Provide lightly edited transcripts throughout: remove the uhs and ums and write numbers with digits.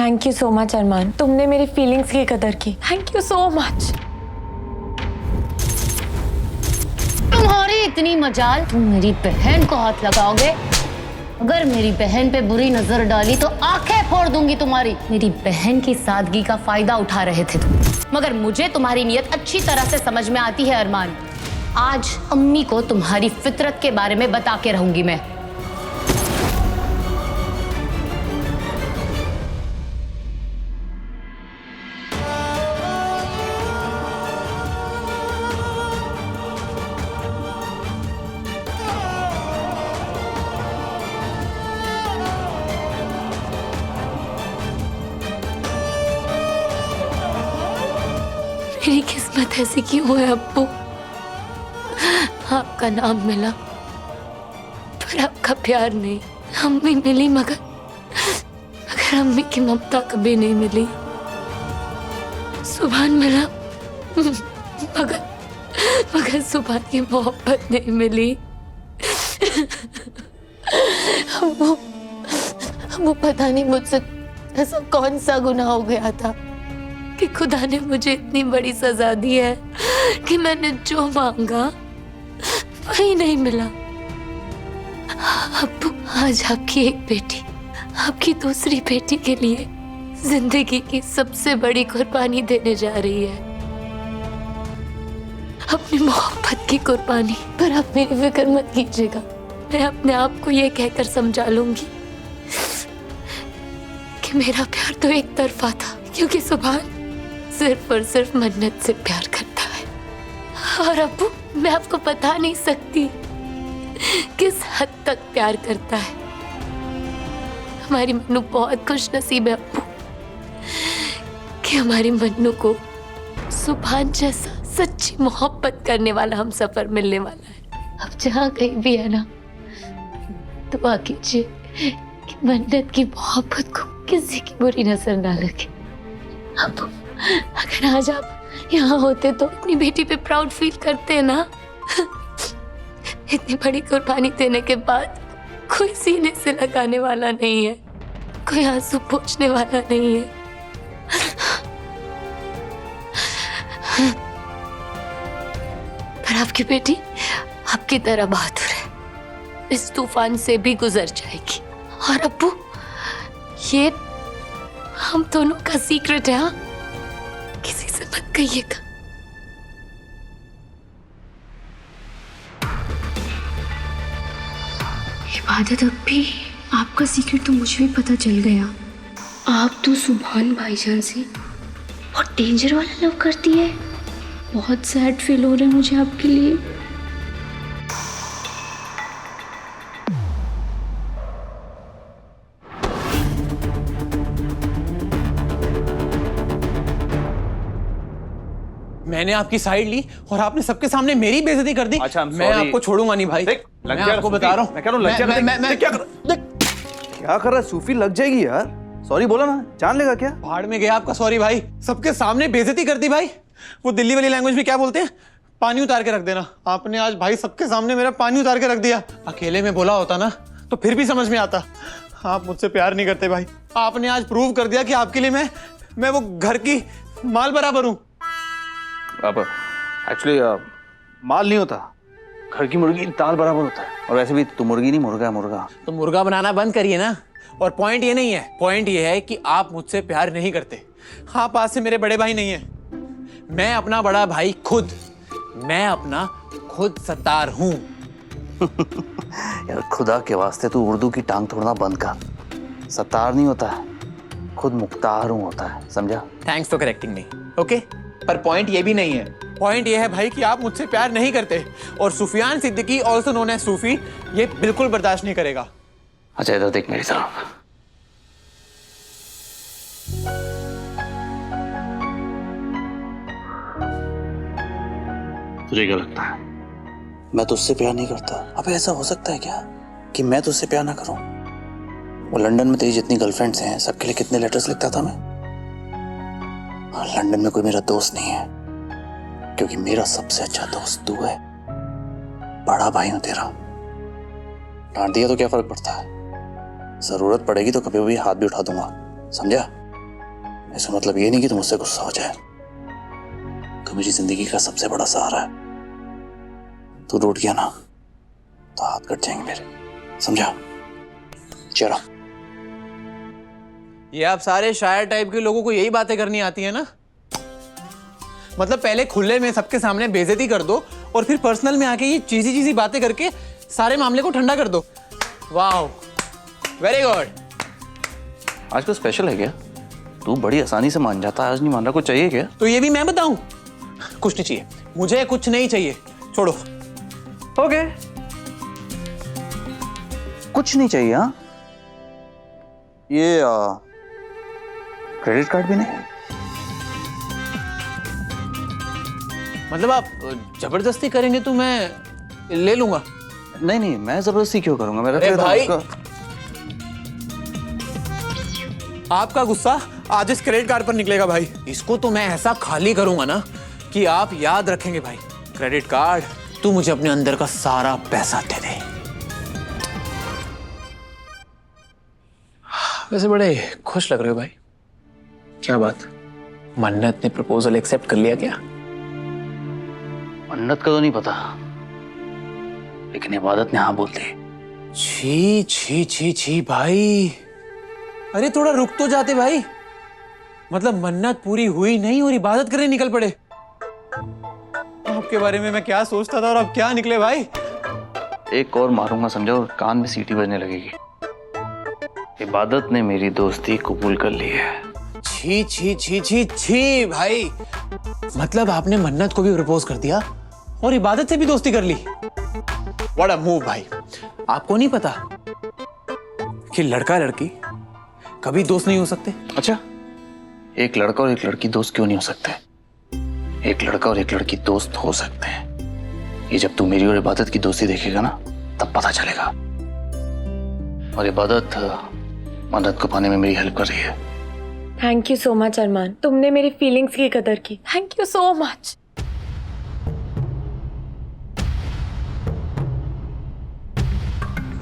Thank you so much अरमान, तुमने मेरी feelings की कदर की। Thank you so much. तुम्हारी इतनी मजाल, तुम मेरी बहन को हाथ लगाओगे? अगर मेरी बहन पे बुरी नजर डाली तो आंखें फोड़ दूंगी तुम्हारी। मेरी बहन की सादगी का फायदा उठा रहे थे तुम, मगर मुझे तुम्हारी नीयत अच्छी तरह से समझ में आती है अरमान। आज अम्मी को तुम्हारी फितरत के बारे में बता के रहूंगी मैं। मेरी किस्मत ऐसी क्यों है अब्बू? आपका नाम मिला पर आपका प्यार नहीं। अम्मी मिली मगर अम्मी की ममता कभी नहीं मिली। सुभान मिला मगर सुभान की मोहब्बत नहीं मिली। अम्मू पता नहीं मुझसे ऐसा कौन सा गुनाह हो गया था कि खुदा ने मुझे इतनी बड़ी सजा दी है कि मैंने जो मांगा वही नहीं मिला। अब्बू, आज आपकी एक बेटी आपकी दूसरी बेटी के लिए जिंदगी की सबसे बड़ी कुर्बानी देने जा रही है, अपनी मोहब्बत की कुर्बानी। पर आप मेरी फिक्र मत कीजिएगा, मैं अपने आप को ये कहकर समझा लूंगी कि मेरा प्यार तो एक तरफा था, क्योंकि सुभान सिर्फ और सिर्फ मन्नत से प्यार करता है। और अब्बू, मैं आपको बता नहीं सकती किस हद तक प्यार करता है। हमारी मन्नू बहुत खुश नसीब है अब्बू कि हमारी मन्नू को सुभान जैसा सच्ची मोहब्बत करने वाला हम सफर मिलने वाला है। अब जहाँ कहीं भी है ना, दुआ कीजिए कि मन्नत की मोहब्बत को किसी की बुरी नजर ना लगे। अब्बू, अगर आज आप यहाँ होते तो अपनी बेटी पे प्राउड फील करते ना। इतनी बड़ी कुर्बानी देने के बाद कोई सीने से लगाने वाला नहीं है, कोई आंसू पोंछने वाला नहीं है। पर आपकी बेटी आपकी तरह बहादुर है, इस तूफान से भी गुजर जाएगी। और अब्बू, ये हम दोनों का सीक्रेट है, हाँ? किसी से मत कहिएगा। इबादत अब्बी, आपका सीक्रेट तो मुझे भी पता चल गया। आप तो सुभान भाईजान से बहुत डेंजर वाला लव करती है। बहुत सैड फील हो रहा है मुझे आपके लिए। मैंने आपकी साइड ली और आपने सबके सामने मेरी बेइज्जती कर दी। अच्छा, मैं आपको छोड़ूंगा नहीं भाई। मैं आपको बता रहा हूँ। मैं कह रहा हूँ लग जाएगा। क्या कर रहा है सूफी? लग जाएगी यार। सॉरी बोला ना, जान लेगा क्या? भाड़ में गया आपका सॉरी भाई। सबके सामने बेइज्जती कर दी भाई। वो दिल्ली वाली लैंग्वेज में क्या बोलते हैं? पानी उतार के रख देना। आपने आज भाई सबके सामने मेरा पानी उतार के रख दिया। अकेले में बोला होता ना तो फिर भी समझ में आता। आप मुझसे प्यार नहीं करते भाई। आपने आज प्रूव कर दिया कि आपके लिए मैं वो घर की माल बराबर हूँ। अब एक्चुअली माल नहीं होता, घर की मुर्गी दाल बराबर होता है। और वैसे भी तू मुर्गी नहीं, मुर्गा मुर्गा। तो मुर्गा बनाना बंद करिए ना। और पॉइंट ये नहीं है, पॉइंट ये है कि आप मुझसे प्यार नहीं करते। आप आज से मेरे बड़े भाई नहीं है। मैं अपना बड़ा भाई खुद, मैं अपना खुद सत्तार हूँ। यार खुदा के वास्ते तू उर्दू की टांग तोड़ना बंद कर। सत्तार नहीं होता है, खुद मुख्तार हूँ होता है, समझा? Thanks for correcting me. Okay, पर पॉइंट ये भी नहीं है। पॉइंट ये है भाई कि आप मुझसे प्यार नहीं करते और Sufiyan Siddiqui also known as Sufi ये बिल्कुल बर्दाश्त नहीं करेगा। अच्छा इधर देख मेरी तरफ। तुझे क्या लगता है मैं तुझसे प्यार नहीं करता? अबे ऐसा हो सकता है क्या कि मैं तुझसे प्यार ना करूं? वो लंदन में तेरी जितनी गर्लफ्रेंड्स हैं सबके लिए कितने लेटर्स लिखता था मैं। और लंदन में कोई मेरा दोस्त नहीं है, क्योंकि मेरा सबसे अच्छा दोस्त तू है। बड़ा भाई हूं तेरा। डांट दिया तो क्या फर्क पड़ता है? जरूरत पड़ेगी तो कभी भी हाथ भी उठा दूंगा, समझा? इसका मतलब ये नहीं कि तुम मुझसे गुस्सा हो जाए। तो मेरी जिंदगी का सबसे बड़ा सहारा है। तू रूठ गया ना तो हाथ कट जाएंगे मेरे, समझा? चलो। ये आप सारे शायर टाइप के लोगों को यही बातें करनी आती है ना? मतलब पहले खुले में सबके सामने बेइज्जती कर दो और फिर पर्सनल में आके ये चीजी चीजी बातें करके सारे मामले को ठंडा कर दो। वाह, वेरी गुड। आज को स्पेशल है क्या? तू बड़ी आसानी से मान जाता है, आज नहीं मान रहा। कुछ चाहिए क्या? तो ये भी मैं बताऊं? कुछ नहीं चाहिए मुझे, कुछ नहीं चाहिए, छोड़ो। ओके, कुछ नहीं चाहिए। हाँ, ये क्रेडिट कार्ड भी नहीं? मतलब आप जबरदस्ती करेंगे तो मैं ले लूंगा। नहीं नहीं, मैं जबरदस्ती क्यों करूंगा? मेरा अरे भाई, उसका... आपका गुस्सा आज इस क्रेडिट कार्ड पर निकलेगा भाई। इसको तो मैं ऐसा खाली करूंगा ना कि आप याद रखेंगे भाई। क्रेडिट कार्ड, तू मुझे अपने अंदर का सारा पैसा दे दे। वैसे बड़े खुश लग रहे हो भाई। क्या बात, मन्नत ने प्रपोजल एक्सेप्ट कर लिया क्या? मन्नत का तो नहीं पता, लेकिन इबादत ने हाँ बोल दी। छी छी छी छी भाई, अरे थोड़ा रुक तो जाते भाई। मतलब मन्नत पूरी हुई नहीं और इबादत करने निकल पड़े। आपके बारे में मैं क्या सोचता था और अब क्या निकले भाई। एक और मारूंगा समझो, और कान में सीटी बजने लगेगी। इबादत ने मेरी दोस्ती कबूल कर ली है। छी छी छी छी छी भाई, मतलब आपने मन्नत को भी प्रपोज कर दिया और इबादत से भी दोस्ती कर ली। व्हाट अ मूव भाई। आपको नहीं पता कि लड़का लड़की कभी दोस्त नहीं हो सकते? अच्छा, एक लड़का और एक लड़की दोस्त क्यों नहीं हो सकते? एक लड़का और एक लड़की दोस्त हो सकते हैं। ये जब तू मेरी और इबादत की दोस्ती देखेगा ना, तब पता चलेगा। और इबादत मन्नत को पाने में मेरी हेल्प कर रही है। थैंक यू सो मच अरमान, तुमने मेरी फीलिंग्स की कदर की। Thank you so much.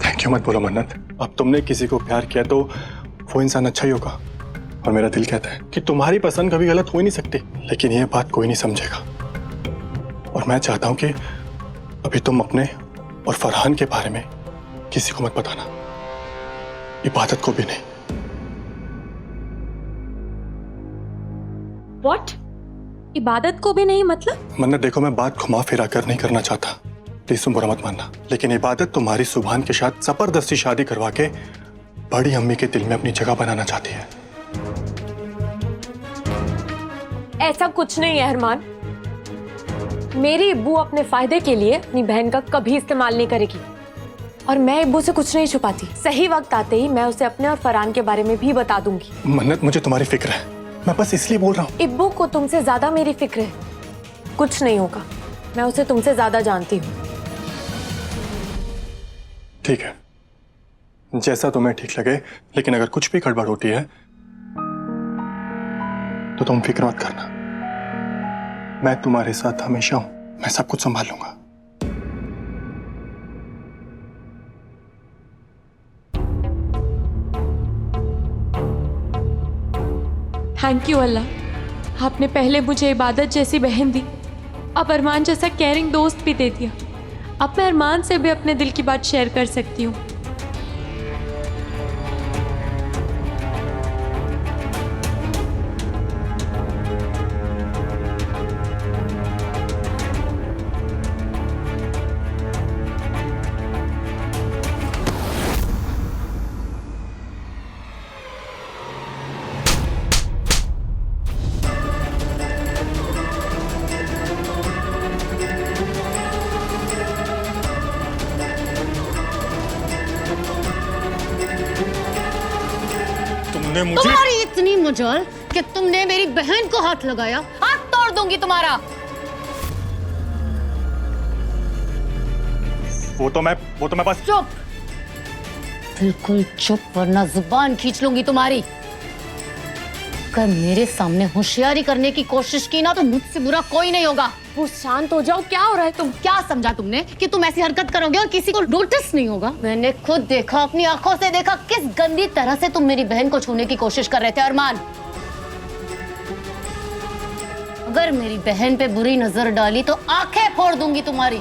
Thank you मत बोलो मन्नत। अब तुमने किसी को प्यार किया तो वो इंसान अच्छा ही होगा। और मेरा दिल कहता है कि तुम्हारी पसंद कभी गलत हो ही नहीं सकती, लेकिन ये बात कोई नहीं समझेगा। और मैं चाहता हूं कि अभी तुम अपने और फरहान के बारे में किसी को मत बताना, इबादत को भी नहीं। व्हाट? इबादत को भी नहीं मतलब? मन्नत देखो, मैं बात घुमा फिरा कर नहीं करना चाहता, प्लीज तुम बुरा मत मानना, लेकिन इबादत तुम्हारी सुभान के साथ जबरदस्ती शादी करवा के बड़ी अम्मी के दिल में अपनी जगह बनाना चाहती है। ऐसा कुछ नहीं है अरमान। मेरी इब्बू अपने फायदे के लिए अपनी बहन का कभी इस्तेमाल नहीं करेगी और मैं इब्बू से कुछ नहीं छुपाती। सही वक्त आते ही मैं उसे अपने और फरहान के बारे में भी बता दूंगी। मन्नत, मुझे तुम्हारी फिक्र है, मैं बस इसलिए बोल रहा हूँ। इब्बू को तुमसे ज्यादा मेरी फिक्र है। कुछ नहीं होगा, मैं उसे तुमसे ज्यादा जानती हूँ। ठीक है, जैसा तुम्हें ठीक लगे, लेकिन अगर कुछ भी गड़बड़ होती है तो तुम फिक्र मत करना। मैं तुम्हारे साथ हमेशा हूं, मैं सब कुछ संभाल लूंगा। थैंक यू अल्लाह, आपने पहले मुझे इबादत जैसी बहन दी, अब अरमान जैसा केयरिंग दोस्त भी दे दिया। अब मैं अरमान से भी अपने दिल की बात शेयर कर सकती हूँ। मुझे तुम्हारी इतनी मजाल कि तुमने मेरी बहन को हाथ लगाया, हाथ तोड़ दूंगी तुम्हारा। वो तो मैं बस। चुप, बिल्कुल चुप, वरना जुबान खींच लूंगी तुम्हारी। अगर मेरे सामने होशियारी करने की कोशिश की ना तो मुझसे बुरा कोई नहीं होगा। वो शांत हो जाओ, क्या हो रहा है? तुम क्या समझा तुमने कि तुम ऐसी हरकत करोगे और किसी को नोटिस नहीं होगा? मैंने खुद देखा, अपनी आंखों से देखा किस गंदी तरह से तुम मेरी बहन को छूने की कोशिश कर रहे थे अरमान। अगर मेरी बहन पे बुरी नजर डाली तो आंखें फोड़ दूंगी तुम्हारी।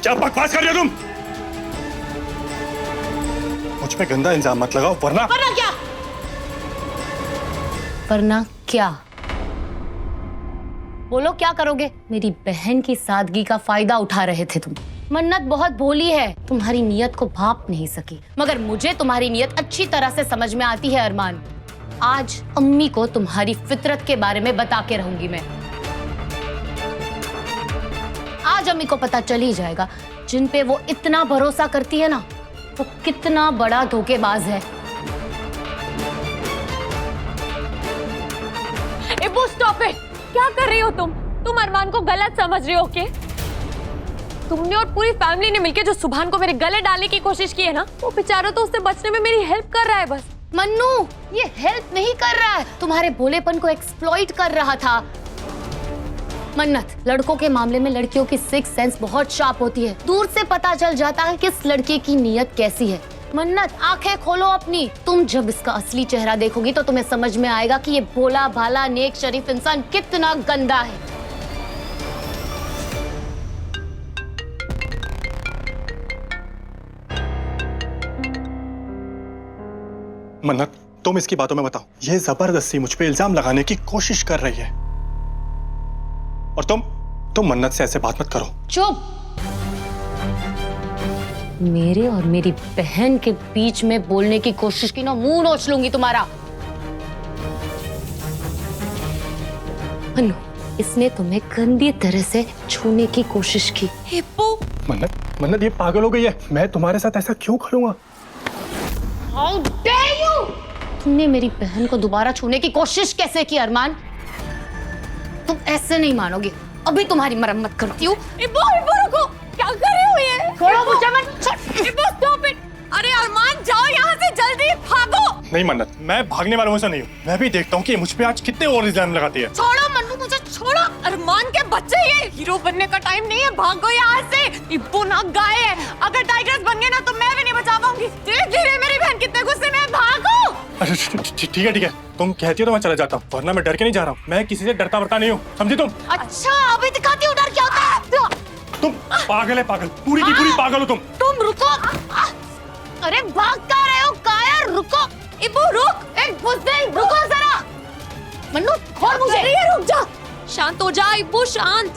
क्या बकवास कर रही हो तुम? मुझ पे गंदा इल्जाम मत लगाओ वरना क्या? वरना क्या? बोलो क्या करोगे? मेरी बहन की सादगी का फायदा उठा रहे थे तुम। मन्नत बहुत भोली है, तुम्हारी नीयत को भाप नहीं सकी, मगर मुझे तुम्हारी नीयत अच्छी तरह से समझ में आती है अरमान। आज अम्मी को तुम्हारी फितरत के बारे में बता के रहूंगी मैं। आज अम्मी को पता चल ही जाएगा जिन पे वो इतना भरोसा करती है ना, वो कितना बड़ा धोखेबाज है। इब्बू स्टॉप इट! क्या कर रही हो तुम अरमान को गलत समझ रही हो क्या? तुमने और पूरी फैमिली ने मिलकर जो सुभान को मेरे गले डालने की कोशिश की है ना, वो बेचारा तो उससे बचने में मेरी हेल्प कर रहा है बस। मन्नू, ये हेल्प नहीं कर रहा है, तुम्हारे भोलेपन को एक्सप्लॉइट कर रहा था। मन्नत, लड़कों के मामले में लड़कियों की सिक्स सेंस बहुत शार्प होती है। दूर से पता चल जाता है किस लड़के की नीयत कैसी है। मन्नत, आंखें खोलो अपनी। तुम जब इसका असली चेहरा देखोगी तो तुम्हें समझ में आएगा कि ये भोला भाला नेक शरीफ इंसान कितना गंदा है। मन्नत, तुम इसकी बातों में बताओ। ये जबरदस्ती मुझ पे इल्जाम लगाने की कोशिश कर रही है और तुम मन्नत से ऐसे बात मत करो। चुप! मेरे और मेरी बहन के बीच में बोलने की कोशिश की ना, मुंह नोच लूंगी तुम्हारा। मन्नू, इसने तुम्हें गंदी तरह से छूने की कोशिश की। मन्नत ये पागल हो गई है। मैं तुम्हारे साथ ऐसा क्यों करूंगा? How dare you! तुमने मेरी बहन को दोबारा छूने की कोशिश कैसे की अरमान? तुम ऐसे नहीं मानोगे। अभी तुम्हारी मरम्मत करती हूँ। इब्बू रुको! क्या कर रही हो ये? छोड़ो मुझे मत। इब्बू स्टॉप इट! अरे अरमान, जाओ यहाँ से, जल्दी भागो! नहीं मन्नत, मैं भागने वालों में से नहीं हूँ। मैं भी देखता हूँ कि मुझ पे आज कितने और इल्जाम लगाती है। छोड़ो मन्नू, मुझे छोड़ो। अरमान के बच्चे, ये हीरो बनने का टाइम नहीं है, भागो यहाँ से। इब्बू ना गाय है, अगर टाइगर्स बन गए ना तो मैं भी नहीं बचा पाऊंगी। धीरे मेरी बहन कितने गुस्से में है, भागो! अरे ठीक है, तुम कहती हो तो मैं चला जाता हूँ, वरना मैं डर के नहीं जा रहा हूँ। मैं किसी से डरता वरता नहीं हूँ, समझी तुम? अच्छा, अभी दिखाती हूँ डर क्या होता है। तुम पागल है, पागल, पूरी की पूरी पागल हो तुम। तुम रुको! अरे भाग कहाँ रहे हो कायर? रुको! इब्बू रुक! एक बुज़दिल, रुको जरा। मन्नू, छोड़ मुझे। रुक जा, शांत हो जा इब्बू, शांत।